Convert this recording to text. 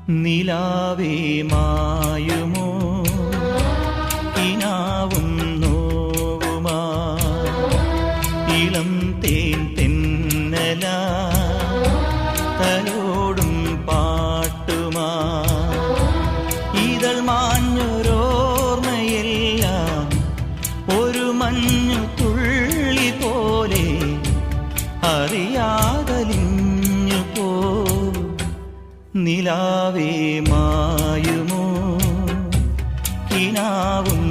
നിലാവേ മായുമോ കിനാവും നോവുമാ ഇളം തേൻ തെന്നല തലോടും പാട്ടുമാ ഇതൾ മാഞ്ഞൊരോർമ്മയെല്ലാം ഒരു മഞ്ഞു തുള്ളി പോലെ അറിയാതലിഞ്ഞു പോ നിലാവേ മായുമോ കിനാവും